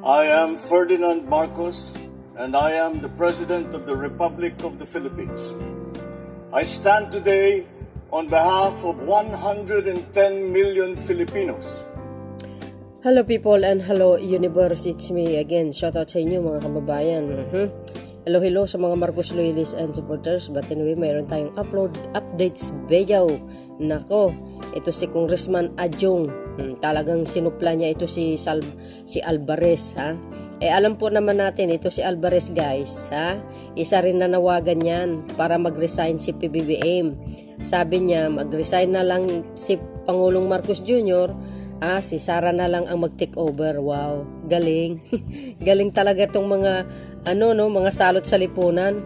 I am Ferdinand Marcos, and I am the President of the Republic of the Philippines. I stand today on behalf of 110 million Filipinos. Hello people and hello universe, it's me again. Shoutout sa inyo mga kababayan. Hello sa mga Marcos loyalists and supporters. But anyway, mayroon tayong updates video. Nako, ito si Congressman Adjong. Talagang sinupla niya ito si Alvarez, ha. Alam po naman natin ito si Alvarez, guys, ha. Isa rin nanawagan yan para mag-resign si PBBM. Sabi niya mag-resign na lang si Pangulong Marcos Jr., si Sara na lang ang mag-take over. Wow, galing. Galing talaga tong mga mga salot sa lipunan.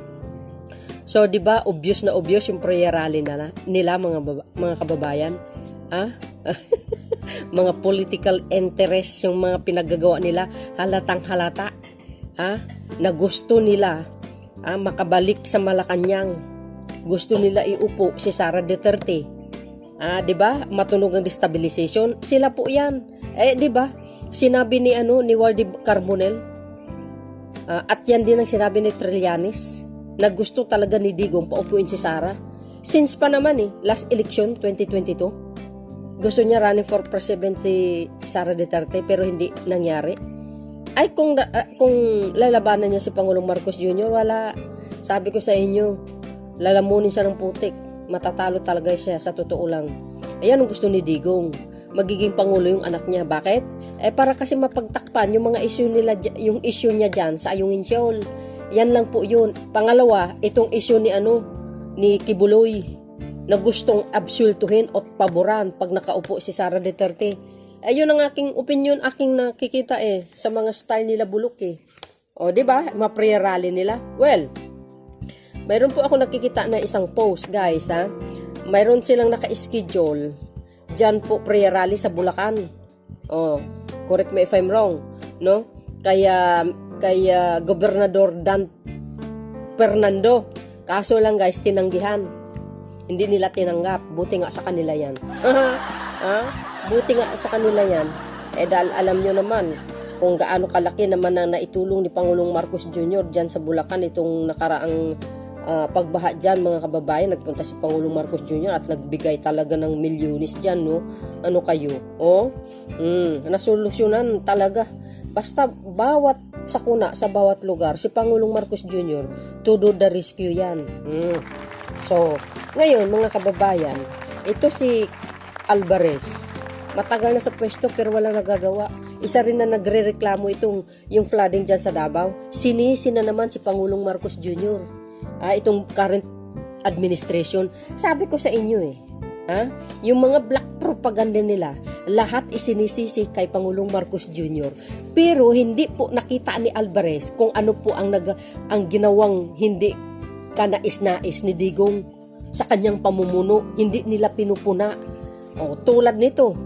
So, 'di ba, obvious na obvious yung prayer rally nila mga kababayan. Mga political interest yung mga pinagagawa nila, halatang halata. Na gusto nila makabalik sa Malacanang. Gusto nila iupo si Sara Duterte. 'Di ba? Matunog ang destabilization. Sila po 'yan. 'Di ba? Sinabi ni Waldy Carbonell. At 'yan din ang sinabi ni Trillanes na gusto talaga ni Digong paupuin si Sara. Since pa naman last election 2022, gusto niya running for president si Sara Duterte pero hindi nangyari. Ay kung lalabanan niya si Pangulong Marcos Jr., wala. Sabi ko sa inyo, lalamunin siya ng putik. Matatalo talaga siya, sa totoo lang. Ayan ang gusto ni Digong. Magiging pangulo yung anak niya. Bakit? Para kasi mapagtakpan yung mga issue nila, yung issue niya dyan sa Ayungin Shoal. Yan lang po yun. Pangalawa, itong issue ni Kibuloy na gustong absolutuhin at paboran pag nakaupo si Sara Duterte. Ayun ang aking opinion, aking nakikita sa mga style nila bulok O, di ba? Ma-prayer rally nila. Well, mayroon po ako nakikita na isang post, guys, ha. Mayroon silang naka-schedule diyan po prayer rally sa Bulacan. Correct me if I'm wrong, no? Kaya Gobernador Dan Fernando. Kaso lang, guys, tinanggihan. Hindi nila tinanggap. Buti nga sa kanila 'yan. Buti nga sa kanila 'yan. Dahil alam nyo naman kung gaano kalaki naman ang naitulong ni Pangulong Marcos Jr. diyan sa Bulacan itong nakaraang pagbaha dyan, mga kababayan. Nagpunta si Pangulong Marcos Jr. at nagbigay talaga ng milyones dyan, no? Ano kayo? Nasolusyonan talaga. Basta bawat sakuna sa bawat lugar, si Pangulong Marcos Jr. to do the rescue yan. So, ngayon, mga kababayan, ito si Alvarez. Matagal na sa pwesto pero walang nagagawa. Isa rin na nagre-reklamo yung flooding dyan sa Davao. Sinisi na naman si Pangulong Marcos Jr. Itong current administration. Sabi ko sa inyo yung mga black propaganda nila, lahat isinisisi kay Pangulong Marcos Jr. Pero hindi po nakita ni Alvarez kung ano po ang ginawang hindi kanais-nais ni Digong sa kanyang pamumuno. Hindi nila pinupuna. Tulad nito,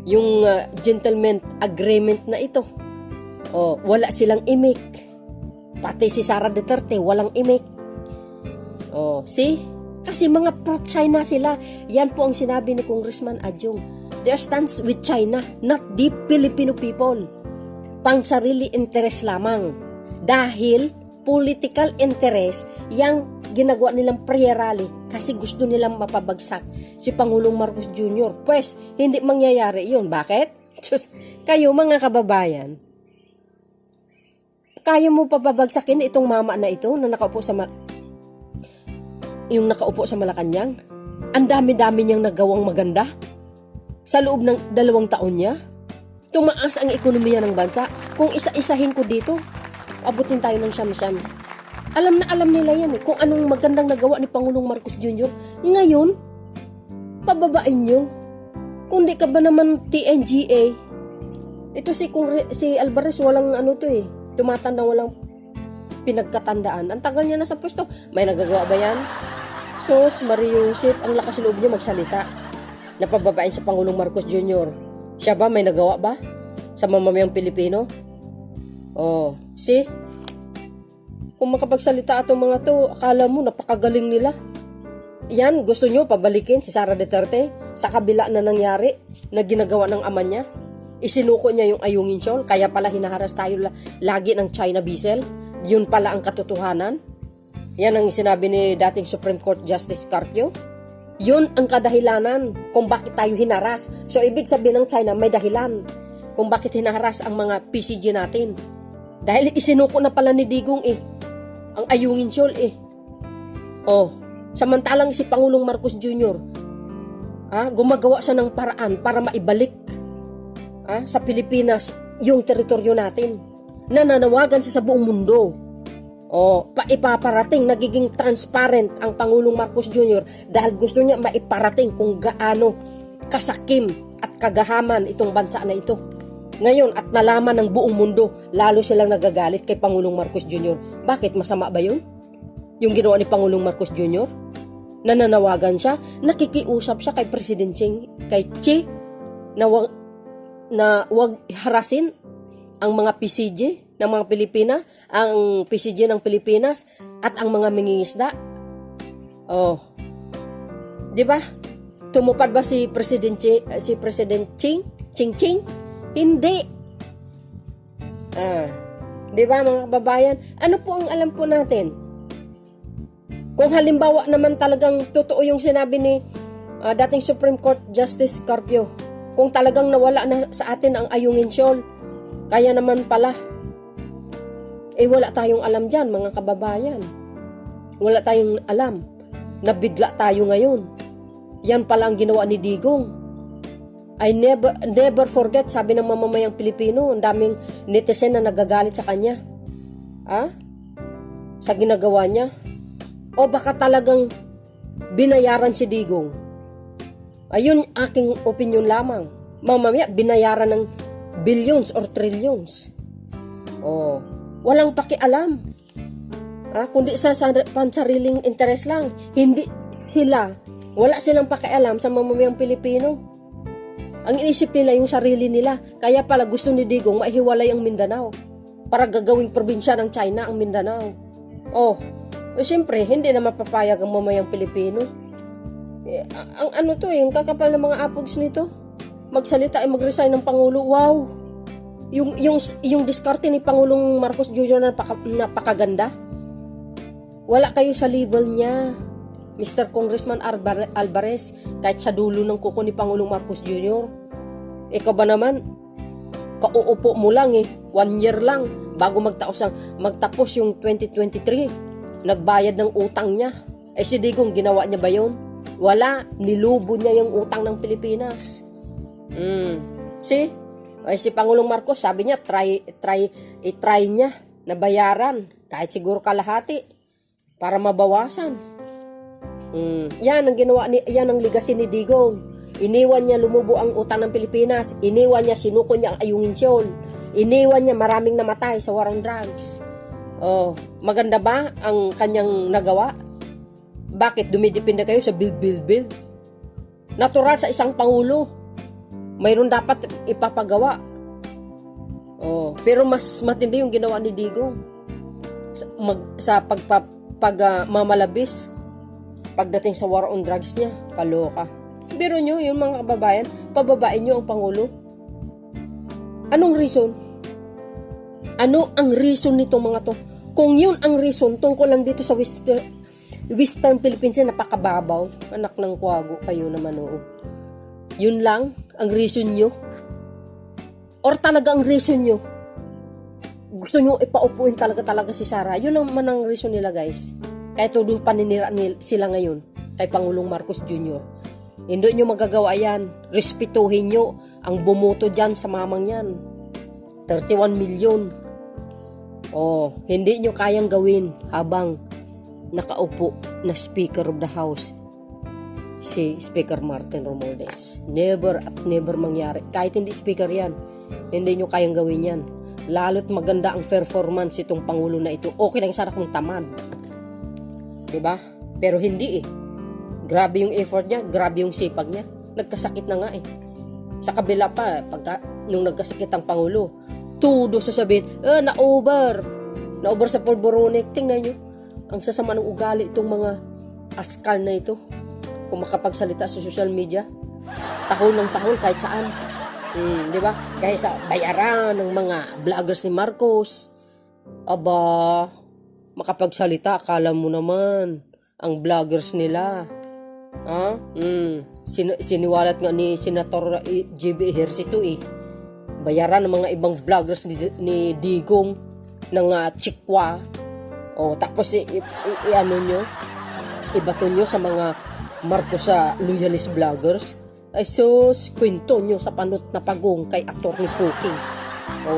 yung gentleman agreement na ito. Wala silang imik. Pati si Sara Duterte walang imik. See? Kasi mga pro-China sila. Yan po ang sinabi ni Congressman Adjong. Their stance with China, not the Filipino people. Pang sarili interest lamang. Dahil political interest yang ginagawa nilang prayer rally kasi gusto nilang mapabagsak si Pangulong Marcos Jr. Pues, hindi mangyayari yun. Bakit? Kayo mga kababayan, kaya mo pababagsakin itong mama na ito na nakaupo sa Malacanang? Ang dami-dami niyang nagawang maganda. Sa loob ng 2 taon niya, tumaas ang ekonomiya ng bansa. Kung isa-isahin ko dito, abutin tayo ng siyam-siyam. Alam na alam nila yan kung anong magandang nagawa ni Pangulong Marcos Jr. Ngayon, pababain nyo. Kung di ka ba naman TNGA, ito si Alvarez walang tumatanda, walang pinagkatandaan. Ang tagal niya na sa pwesto. May nagagawa ba yan? Sos, Mario Joseph, ang lakas loob niya magsalita. Napababain sa Pangulong Marcos Jr. Siya ba may nagawa ba sa mamamayang Pilipino? See? Kung makapagsalita atong mga to, akala mo napakagaling nila. Yan, gusto nyo pabalikin si Sara Duterte sa kabila na nangyari na ginagawa ng ama niya? Isinuko niya yung Ayungin Shoal, kaya pala hinaharas tayo lagi ng China Bissell. Yun pala ang katotohanan. Yan ang sinabi ni dating Supreme Court Justice Carpio. Yun ang kadahilanan kung bakit tayo hinaras. So, ibig sabihin ng China, may dahilan kung bakit hinaharas ang mga PCG natin. Dahil isinuko na pala ni Digong ang Ayungin Shoal samantalang si Pangulong Marcos Jr., gumagawa siya ng paraan para maibalik sa Pilipinas yung teritoryo natin. Nananawagan siya sa buong mundo. Ipaparating, nagiging transparent ang Pangulong Marcos Jr. dahil gusto niya maiparating kung gaano kasakim at kagahaman itong bansa na ito. Ngayon, at nalaman ng buong mundo, lalo silang nagagalit kay Pangulong Marcos Jr. Bakit? Masama ba yun? Yung ginawa ni Pangulong Marcos Jr.? Nananawagan siya, nakikiusap siya kay President Xi na wag harasin ang mga PCG ng mga Pilipina, ang PCG ng Pilipinas at ang mga mangingisda. Di ba? Tumupad ba si President Ching? Hindi. Di ba mga kababayan? Ano po ang alam po natin? Kung halimbawa naman talagang totoo yung sinabi ni dating Supreme Court Justice Carpio, kung talagang nawala na sa atin ang Ayungin Shoal, kaya naman pala, wala tayong alam dyan, mga kababayan. Wala tayong alam. Nabigla tayo ngayon. Yan pala ang ginawa ni Digong. I never forget, sabi ng mamamayang Pilipino, ang daming netizen na nagagalit sa kanya. Sa ginagawa niya. O baka talagang binayaran si Digong. Ayun aking opinion lamang. Mamaya binayaran ng billions or trillions. Walang pakialam. Kundi sa pansariling interes lang. Wala silang pakialam sa mamamayang Pilipino. Ang inisip nila yung sarili nila. Kaya pala gusto ni Digong maihiwalay ang Mindanao para gagawing probinsya ng China ang Mindanao. Siyempre, hindi na mapapayag ang mamayang Pilipino. Yung kakapal ng mga apogs nito. Magsalita ay mag-resign ng Pangulo. Wow! Yung diskarte ni Pangulong Marcos Jr. na napakaganda. Wala kayo sa level niya, Mr. Congressman Alvarez, kahit sa dulo ng kuko ni Pangulong Marcos Jr. Ikaw ba naman, kauupo mo lang 1 year lang bago magtapos yung 2023. Nagbayad ng utang niya. Si Digong, ginawa niya ba yun? Wala. Nilubo niya yung utang ng Pilipinas. Si Pangulong Marcos, sabi niya, try niya na bayaran. Kahit siguro kalahati. Para mabawasan. Yan ang ginawa yan ang legacy ni Digong. Iniwan niya lumubo ang utang ng Pilipinas. Iniwan niya, sinuko niya ang Ayungin Shoal. Iniwan niya maraming namatay sa war on drugs. Maganda ba ang kanyang nagawa? Bakit dumidepende kayo sa build? Natural sa isang pangulo. Mayroon dapat ipapagawa. Pero mas matindi yung ginawa ni Digong. Sa mamalabis pagdating sa war on drugs niya. Kaloka. Biro nyo, yung mga kababayan, pababain nyo ang pangulo. Anong reason? Ano ang reason nito mga to? Kung yun ang reason, tungkol lang dito sa Western Philippines, napakababaw. Anak ng kwago kayo naman, Yun lang ang reason nyo? Or talaga ang reason nyo? Gusto nyo ipaupuin talaga si Sara? Yun naman ang reason nila, guys. Kaya todo paninira sila ngayon kay Pangulong Marcos Jr. Hindi nyo magagawa yan. Respetuhin nyo ang bumoto dyan sa mamang yan. 31 million. Hindi nyo kayang gawin habang nakaupo na Speaker of the House si Speaker Martin Romualdez. Never at never mangyari. Kahit hindi Speaker yan, hindi nyo kayang gawin yan. Lalo't maganda ang performance itong Pangulo na ito. Okay lang sana kung tamad. Diba? Pero hindi Grabe yung effort niya, grabe yung sipag niya. Nagkasakit na nga Sa kabila pa, nung nagkasakit ang Pangulo, tudo sasabihin, na-over sa polboronic. Tingnan nyo, ang sasama ng ugali itong mga askal na ito. Kung makapagsalita sa social media, tahon ng tahon kahit saan. Di ba? Kaya sa bayaran ng mga vloggers ni Marcos, aba, makapagsalita, akala mo naman, ang vloggers nila. Siniwalat nga ni Senator JB Ejercito bayaran ng mga ibang vloggers ni Digong ng Chikwa. Tapos ano nyo, ibato nyo sa mga Marcos sa loyalist vloggers. Ay sus, kwento nyo sa panot na pagong kay aktor ni Puki.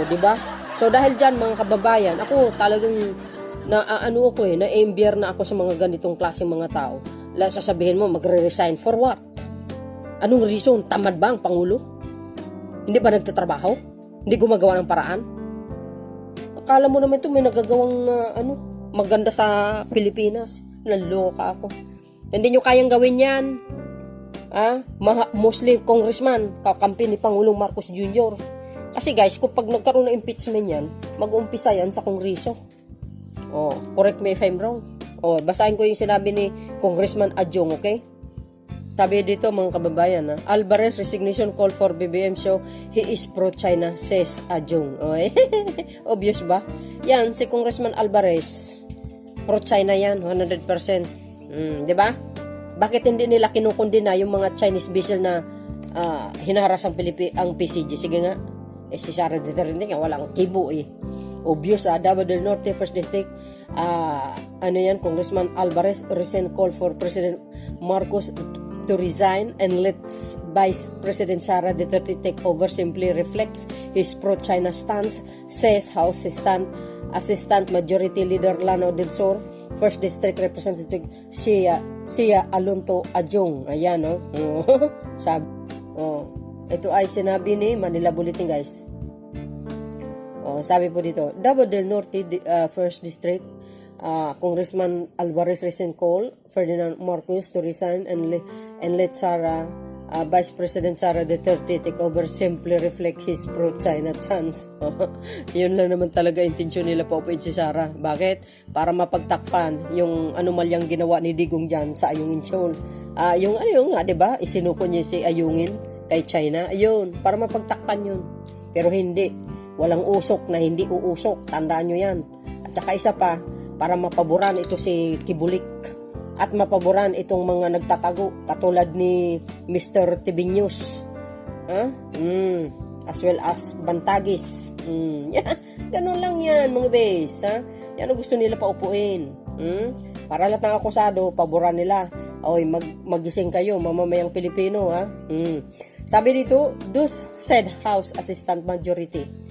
Di ba? So dahil dyan mga kababayan, ako talagang na-embier na ako sa mga ganitong klaseng mga tao. Sasabihin mo, magre-resign for what? Anong reason? Tamad ba ang Pangulo? Hindi ba nagtatrabaho? Hindi gumagawa ng paraan? Akala mo naman ito may nagagawang maganda sa Pilipinas. Naloka ako. Hindi nyo kayang gawin yan. Muslim congressman, kakampi ni Pangulong Marcos Jr. Kasi guys, kung pag nagkaroon ng impeachment yan, mag-umpisa yan sa Kongreso. Correct me if I'm wrong. Basahin ko yung sinabi ni Congressman Adjong, okay? Sabi dito mga kababayan, Alvarez resignation call for BBM show he is pro-China, says Adjong. Obvious ba? Yan, si Congressman Alvarez, pro-China yan, 100%. Di ba? Bakit hindi nila kinukundina yung mga Chinese vessel na hinaharas ang PCG? Sige nga. Si Sara Duterte nga, walang kibo Obvious, Davao del Norte, First District, Congressman Alvarez recent call for President Marcos to resign and let Vice President Sara Duterte take over simply reflects his pro-China stance, says House Assistant Majority Leader Lano del Sur, First District Representative Sia Alonto Adjong. Ayan, sabi. Ito ay sinabi ni Manila Bulletin, guys. Sabi po dito, Davao del Norte, First District, Congressman Alvarez recent call Ferdinand Marcos to resign and let Vice President Sara Duterte take over simply reflect his pro-China stance. Yun lang naman talaga intensyon nila paupuin si Sara. Bakit? Para mapagtakpan yung anomalyang ginawa ni Digong dyan sa Ayungin Seoul. Yung nga, diba? Isinuko niya si Ayungin kay China. Ayun, para mapagtakpan yun. Pero hindi. Walang usok na hindi uusok. Tandaan nyo yan. At saka isa pa, para mapaboran ito si Kibulik. At mapaboran itong mga nagtatago. Katulad ni Mr. Tibinyus. As well as Bantagis. Ganun lang yan mga bes. Yan ang gusto nila paupuin. Para lahat ng akusado, paboran nila. Magising kayo, mamamayang Pilipino. Sabi dito, thus said House Assistant Majority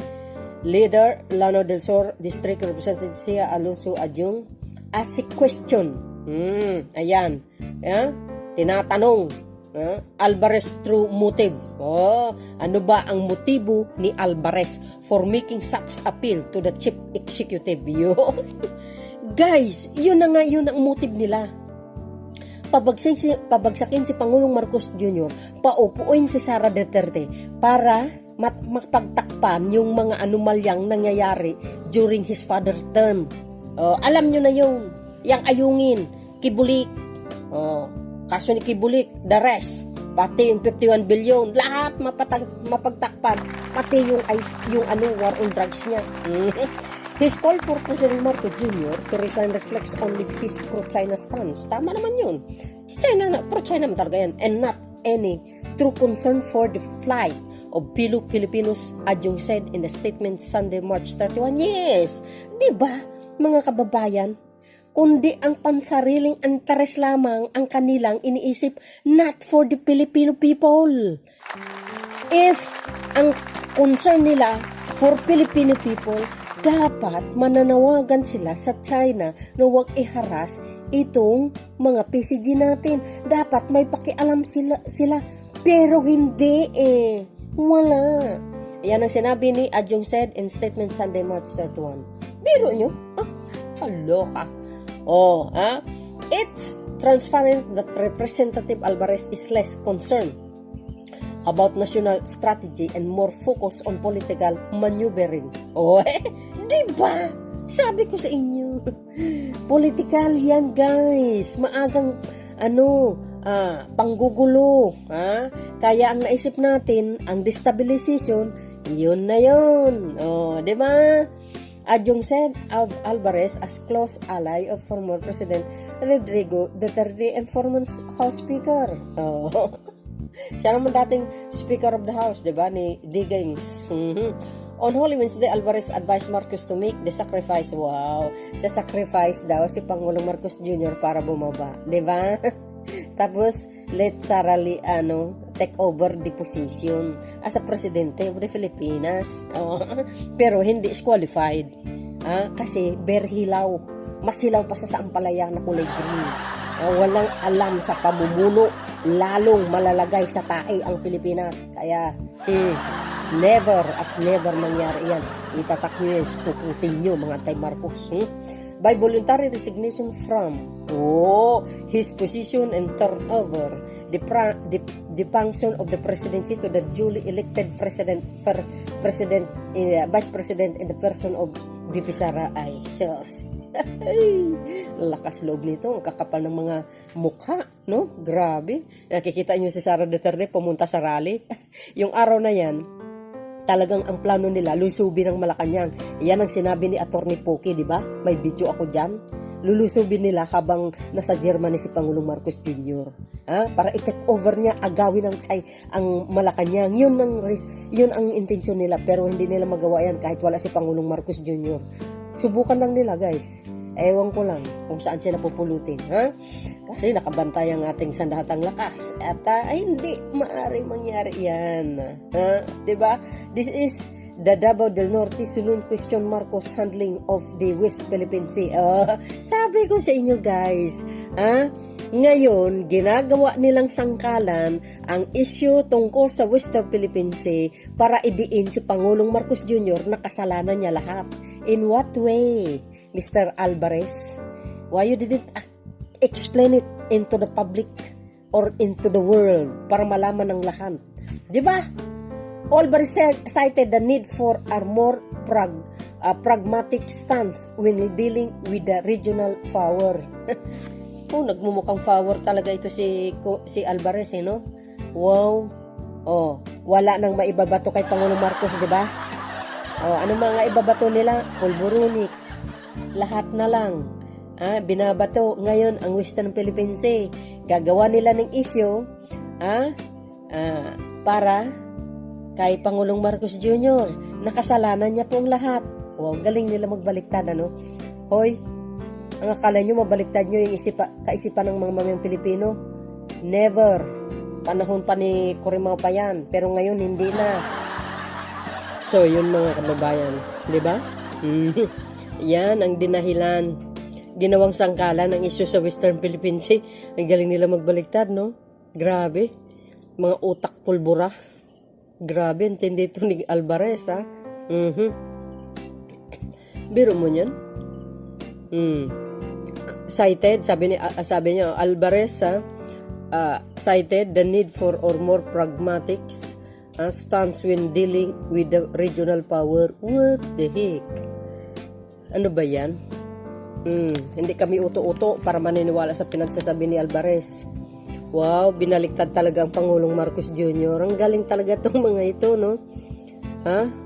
Leader Lano del Sur, District Representative Sia Alonso Adjong, as a question. Ayan. Tinatanong. Alvarez true motive. Ano ba ang motibo ni Alvarez for making such appeal to the Chief Executive? Guys, yun ang motive nila. Pabagsakin si Pangulong Marcos Jr., paupuin si Sara Duterte para mapagtakpan yung mga anomalyang nangyayari during his father's term. Alam nyo na yun. Yang Ayungin, Kibulik, kaso ni Kibulik, the rest, pati yung 51 billion, lahat mapagtakpan, pati yung war on drugs niya. His call for President Marcos Jr. to resign reflects only his pro-China stance. Tama naman yun. China, pro-China talaga yan, and not any true concern for the flight of Filipinos, Adjong said in a statement Sunday, March 31. Yes, di ba, mga kababayan? Kundi ang pansariling interes lamang ang kanilang iniisip, not for the Filipino people. If ang concern nila for Filipino people, dapat mananawagan sila sa China na huwag iharas itong mga PCG natin. Dapat may pakialam sila. Pero hindi wala. Yan ang sinabi ni Adjong said in statement Sunday, March 31. Biro nyo? Kaloka. It's transparent that Representative Alvarez is less concerned about national strategy and more focused on political maneuvering. Diba? Sabi ko sa inyo, political yan guys. Maagang panggugulo. Kaya ang naisip natin, ang destabilization, yun na yun. Di ba? Adjung said of Alvarez as close ally of former President Rodrigo Duterte and former House Speaker. Siya naman dating Speaker of the House, di ba, ni Diggins. On Holy Wednesday, Alvarez advised Marcos to make the sacrifice. Wow! Sa sacrifice daw si Pangulong Marcos Jr. para bumaba. Di ba? Tapos, let Sara Lee, take over the position as a presidente of the Filipinas. Pero hindi is qualified. Kasi very hilaw. Mas hilaw pa sa ampalaya na kulay green. Walang alam sa pamumuno, lalong malalagay sa tae ang Pilipinas. Kaya, never at never mangyari yan. Itatak nyo yan, kukutin nyo mga anti-Marcos. By voluntary resignation from his position and turn over the function of the presidency to the duly elected vice president in the person of VP Sara ay sus. Lakas loob nito, ang kakapal ng mga mukha, no? Grabe. Nakikita nyo si Sara Duterte pumunta sa rally. Yung araw na yan, talagang ang plano nila, lusubin ng Malacanang. Yan ang sinabi ni Atty. Poki, di ba? May video ako dyan. Lulusubin nila habang nasa Germany si Pangulong Marcos Jr. Para i-take over niya, agawin ang Malacanang. Yun ang intensyon nila, pero hindi nila magawa yan kahit wala si Pangulong Marcos Jr. Subukan lang nila, guys. Ewan ko lang kung saan sila pupulutin. Kasi nakabantay ang ating sandatang lakas. At hindi maaari mangyari yan. Diba? This is the Davao del Norte Sulun question Marcos handling of the West Philippine Sea. Sabi ko sa inyo, guys. Ngayon, ginagawa nilang sangkalan ang issue tungkol sa Western Philippine Sea para idiin si Pangulong Marcos Jr. na kasalanan niya lahat. In what way, Mr. Alvarez? Why you didn't explain it into the public or into the world para malaman ng lahat? Diba? Alvarez cited the need for a more pragmatic stance when dealing with the regional power. Nagmumukhang power talaga ito si Alvarez, no? Wow. Wala nang maibabato kay Pangulong Marcos, diba? Ano mga ibabato nila? Pulburunik. Lahat na lang. Binabato ngayon ang Western Philippine Sea. Gagawa nila ng issue para kay Pangulong Marcos Jr. Nakasalanan niya po ang lahat. Wow, galing nila magbaliktad, ano? Hoy, ang akala nyo mabaliktad nyo yung kaisipan ng mga mamayang Pilipino? Never. Panahon pa ni Corimao pa yan. Pero ngayon hindi na. So, yun mga kababayan. Diba? Yan ang dinahilan. Ginawang sangkalan ng issue sa Western Philippine Sea. Ang galing nila magbaliktad, no? Grabe. Mga utak pulbura. Grabe, intindi ito ni Alvarez, ha? Biro mo yan? Cited, sabi niya, Alvarez, cited the need for or more pragmatic stance when dealing with the regional power. What the heck? Ano ba yan? Hindi kami uto-uto para maniniwala sa pinagsasabi ni Alvarez. Wow, binaliktad talaga ang Pangulong Marcos Jr. Ang galing talaga itong mga ito, no?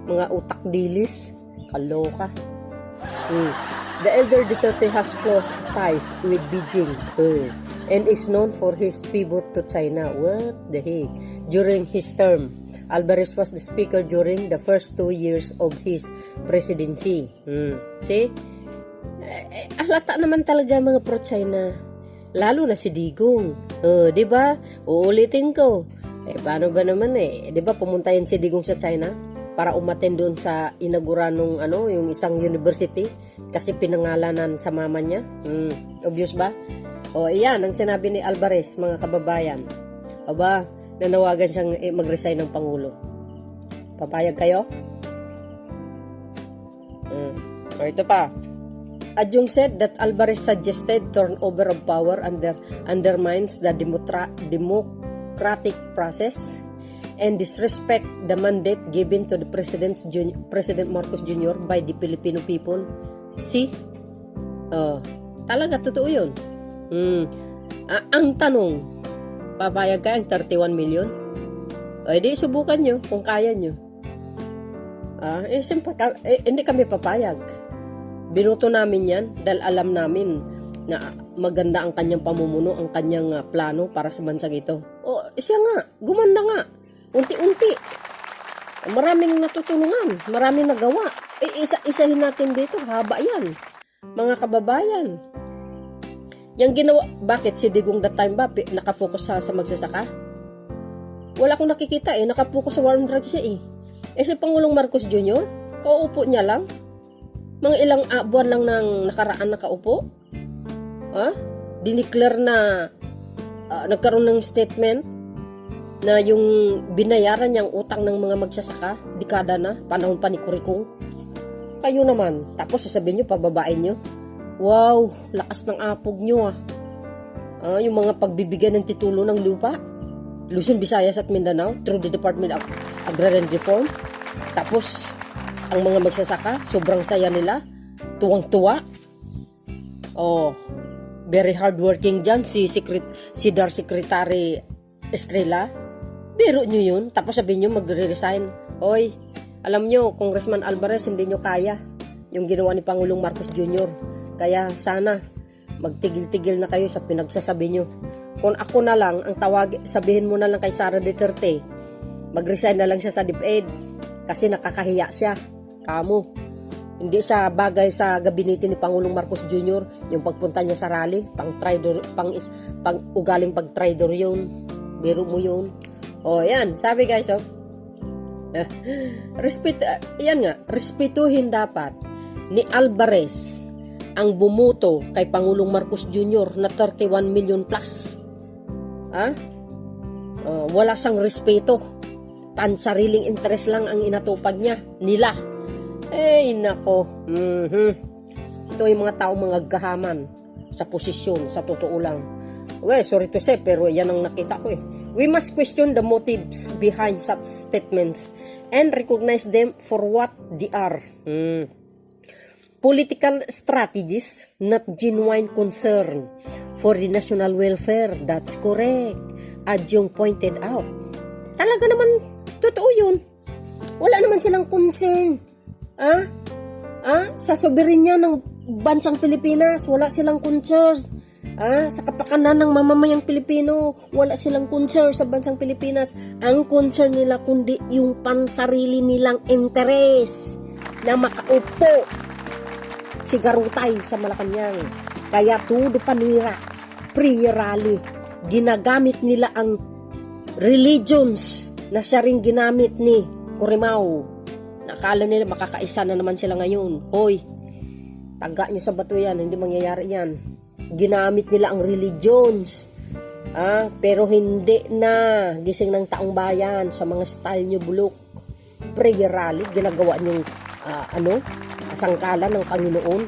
Mga utak dilis. Kaloka. The elder Duterte has close ties with Beijing and is known for his pivot to China. What the heck? During his term, Alvarez was the speaker during the first 2 years of his presidency. See? Halata naman talaga mga pro-China. Lalo na si Digong. Diba? Uulitin ko. Paano ba naman Diba pumunta yan si Digong sa China para umattend doon sa inauguran ng yung isang university kasi pinangalanan sa mama niya. Obvious ba? Iyan ang sinabi ni Alvarez, mga kababayan. Aba, nanawagan siyang mag-resign ng Pangulo. Papayag kayo? Ito pa. Adjung said that Alvarez suggested turnover of power undermines the democratic process and disrespect the mandate given to the President Marcos Jr. by the Filipino people. See? Talaga totoo yun. Ang tanong, Papayag kayo ang 31 million? O, di subukan nyo kung kaya nyo. Siyempre, hindi kami papayag. Binuto namin yan dahil alam namin na maganda ang kanyang pamumuno, ang kanyang plano para sa bansang ito. O, siya nga, gumanda nga. Unti-unti. Maraming natutulungan, maraming nagawa. Isa-isahin natin dito, haba yan. Mga kababayan. Yang ginawa, bakit si Digong that time ba nakafocus sa magsasaka? Wala akong nakikita nakafocus sa war on drugs siya si Pangulong Marcos Jr., kauupo niya lang. Mga ilang buwan lang nang nakaraan nakaupo. Dineclare na nagkaroon ng statement na yung binayaran niyang utang ng mga magsasaka, dekada na, panahon pa ni Kurikong. Kayo naman, tapos sasabihin nyo, pababain nyo. Wow, lakas ng apog nyo yung mga pagbibigay ng titulo ng lupa, Luzon, Visayas at Mindanao through the Department of Agrarian Reform. Tapos, ang mga magsasaka, sobrang saya nila, tuwang-tuwa. Very hardworking dyan, si DAR Secretary Estrella. Biro nyo yun, tapos sabihin nyo magre-resign. Hoy, alam nyo, Congressman Alvarez, hindi nyo kaya yung ginawa ni Pangulong Marcos Jr. Kaya sana, magtigil-tigil na kayo sa pinagsasabi nyo. Kung ako na lang, ang sabihin mo na lang kay Sara Duterte, mag-resign na lang siya sa DepEd kasi nakakahiya siya. Kamo. Hindi siya bagay sa gabinete ni Pangulong Marcos Jr. yung pagpunta niya sa rally, pang ugaling pag-traidor yun. Biro mo yun. Yan. Sabi guys, respetuhin dapat ni Alvarez ang bumuto kay Pangulong Marcos Jr. na 31 million plus. Wala siyang respeto. Pansariling interest lang ang inatupag nila. Nako. Ito yung mga tao mga gahaman sa posisyon, sa totoo lang. Sorry to say, pero yan ang nakita ko We must question the motives behind such statements and recognize them for what they are. Political strategies, not genuine concern for the national welfare. That's correct. Adjong pointed out. Talaga naman, totoo yun. Wala naman silang concern. Sa soberenya ng bansang Pilipinas, wala silang concern. Sa kapakanan ng mamamayang Pilipino, wala silang concern sa bansang Pilipinas. Ang concern nila kundi yung pansarili nilang interes na makaupo si Garutay sa Malacanang. Kaya todo panira, pre-rally, ginagamit nila ang religions na siya rin ginamit ni Corimao. Nakala nila makakaisa na naman sila ngayon. Hoy, taga nyo sa bato yan, hindi mangyayari yan. Ginamit nila ang religions. Pero hindi na gising ng taong bayan sa mga style nyo bulok. Pre-rally, ginagawa nyong sangkalan ng Panginoon.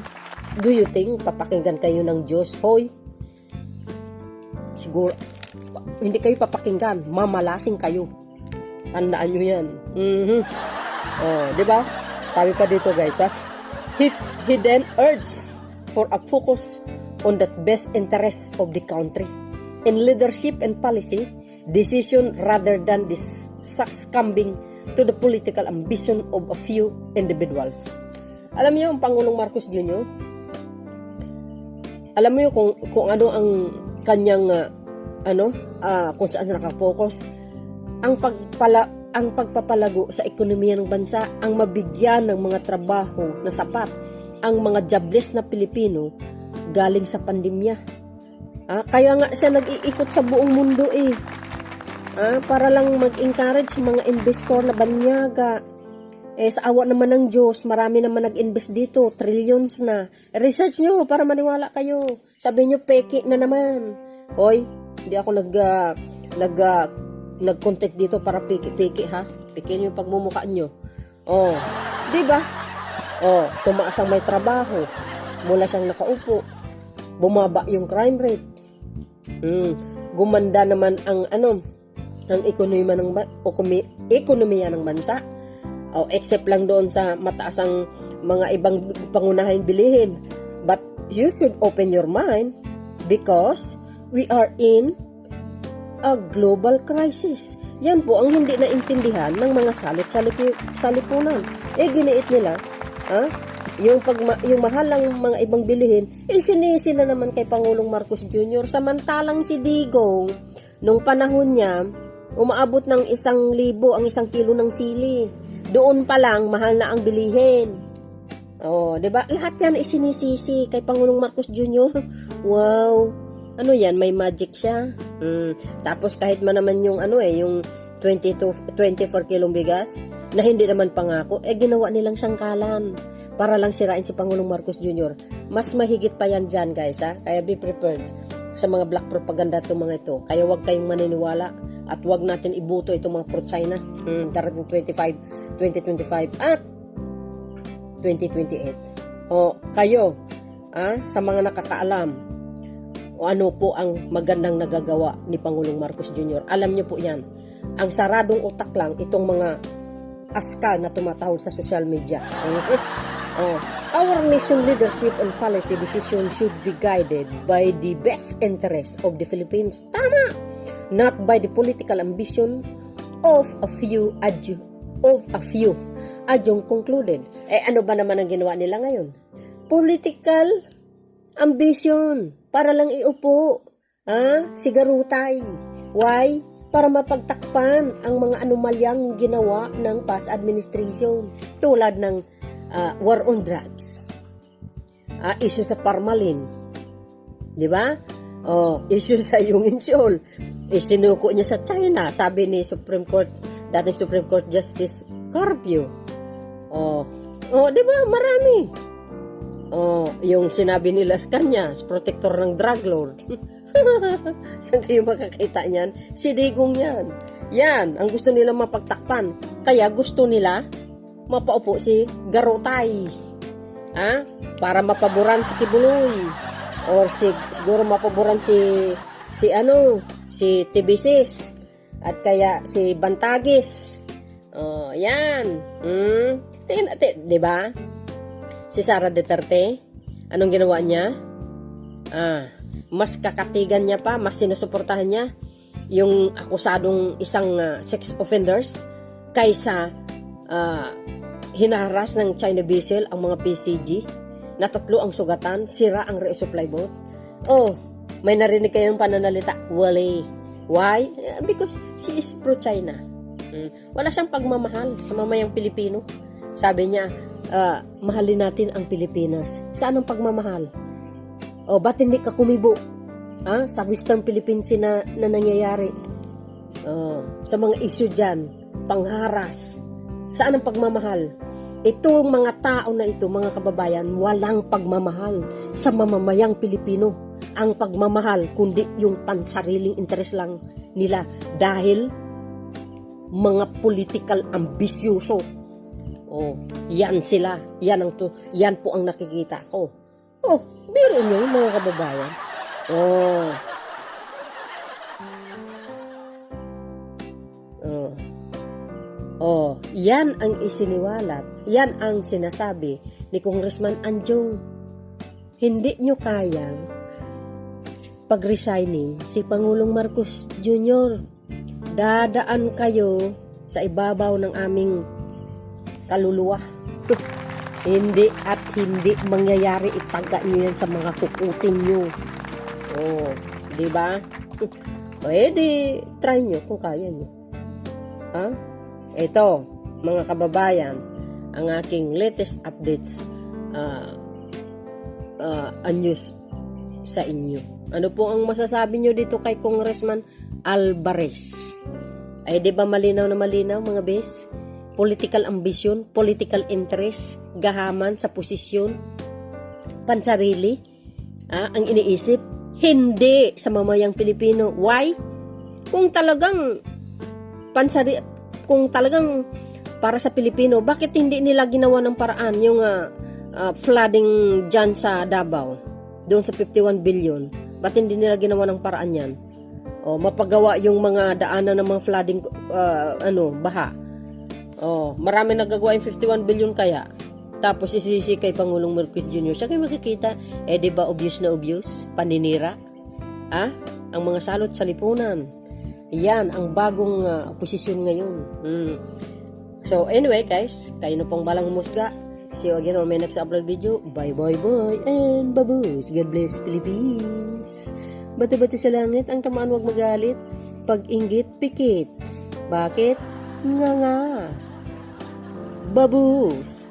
Do you think papakinggan kayo ng Diyos? Hoy, siguro hindi kayo papakinggan, mamalasing kayo. Tandaan nyo yan. Diba? Sabi pa dito guys, he then urged for a focus on the best interests of the country in leadership and policy decision rather than this succumbing to the political ambition of a few individuals. Alam niyo ang Pangulong Marcos Jr., alam mo kung ano ang kanyang kung saan siya nakapokus, ang pagpapalago sa ekonomiya ng bansa, ang mabigyan ng mga trabaho na sapat ang mga jobless na Pilipino galing sa pandemya. Kaya nga siya nag-iikot sa buong mundo para lang mag-encourage sa mga investor na banyaga. Sa awa naman ng Diyos, marami naman nag-invest dito, trillions na. Research nyo para maniwala kayo. Sabi nyo, peke na naman. Hoy, hindi ako nag-contact dito para peke ha. Peke nyo yung pagmumukha nyo. Di ba? Tumaas ang may trabaho. Mula siyang nakaupo. Bumaba yung crime rate. Gumanda naman ang ekonomiya ng bansa. Except lang doon sa mataas ang mga ibang pangunahing bilihin. But you should open your mind because we are in a global crisis. Yan po ang hindi naintindihan ng mga salipunan. Giniit nila, yung mahal ng mga ibang bilihin, sinisi na naman kay Pangulong Marcos Jr. Samantalang si Digong, nung panahon niya, umaabot ng 1,000 ang 1 kilo ng sili. Doon pa lang, mahal na ang bilihin. Diba? Lahat yan isinisisi kay Pangulong Marcos Jr. Wow! Ano yan? May magic siya. Tapos kahit man naman yung yung 24 kilong bigas na hindi naman pangako, ginawa nilang sangkalan para lang sirain si Pangulong Marcos Jr. Mas mahigit pa yan dyan, guys, ha? Kaya be prepared sa mga black propaganda itong mga ito. Kaya huwag kayong maniniwala at huwag natin ibuto itong mga pro-China. Darating 2025 at 2028. Kayo, sa mga nakakaalam, ano po ang magandang nagagawa ni Pangulong Marcos Jr. Alam niyo po yan. Ang saradong utak lang itong mga askal na tumatahol sa social media. Our nation leadership and policy decision should be guided by the best interest of the Philippines. Tama! Not by the political ambition of a few. Adjong concluded. Ano ba naman ang ginawa nila ngayon? Political ambition. Para lang iupo. Sigarutay. Why? Para mapagtakpan ang mga anomalyang ginawa ng past administration. Tulad ng war on drugs. Issue sa Parmalin. Di ba? Issue sa yung Incheon. Sinuko niya sa China. Sabi ni dating Supreme Court Justice Carpio. Di ba? Marami. Yung sinabi nila sa kanya, protector ng drug lord. Saan kayo makakita niyan? Si Digong yan. Yan, ang gusto nila mapagtakpan. Kaya gusto nila mapaupo si Garotay. Para mapaboran si Kibuloy. Or siguro mapaboran si Tibisis. At kaya si Bantagis. Yan. Diba? Si Sara Duterte, anong ginawa niya? Mas kakatigan niya pa, mas sinusuportahan niya yung akusadong isang sex offenders kaysa hinaharas ng China vessel ang mga PCG na 3 ang sugatan, sira ang resupply boat. May narinig kayong pananalita, wali. Why? Because she is pro-China. Wala siyang pagmamahal sa mamayang Pilipino. Sabi niya, mahalin natin ang Pilipinas. Saan ang pagmamahal? Ba't hindi ka kumibo? Sa Western Philippines na nangyayari. Sa mga issue dyan, pangharas. Saan ang pagmamahal? Itong mga tao na ito, mga kababayan, walang pagmamahal sa mamamayang Pilipino. Ang pagmamahal, kundi yung pansariling interes lang nila. Dahil mga political ambisyoso. Yan sila. Yan po ang nakikita ko. Biro nyo, mga kababayan. Yan ang isiniwalat. Yan ang sinasabi ni Congressman Anjong. Hindi nyo kayang pag-resigning si Pangulong Marcos Jr. Dadaan kayo sa ibabaw ng aming kaluluwa. Hindi at hindi mangyayari, itaga nyo yan sa mga kukutin nyo. Di ba? Di try nyo kung kaya nyo. Ito, mga kababayan, ang aking latest updates news sa inyo. Ano po ang masasabi nyo dito kay Congressman Alvarez? Di ba malinaw na malinaw, mga bes? Political ambition, political interest, gahaman sa posisyon, pansarili, ang iniisip, hindi sa mamayang Pilipino. Why? Kung talagang para sa Pilipino, bakit hindi nila ginawa ng paraan yung flooding dyan sa Davao, doon sa 51 billion? Bakit hindi nila ginawa ng paraan yan? Mapagawa yung mga daanan ng mga flooding, baha. Marami nagagawa yung 51 billion kaya. Tapos isisi kay Pangulong Marcos Jr. Siya kayo makikita, di ba obvious na obvious? Paninira? Ang mga salot sa lipunan. Yan ang bagong posisyon ngayon. So anyway guys, tayo na pong balang musga. See you again on my next upload video. Bye bye bye and baboos. God bless Philippines. Bati-bati sa langit, ang tamaan wag magalit. Pag-inggit, pikit. Bakit? Nga. Baboos.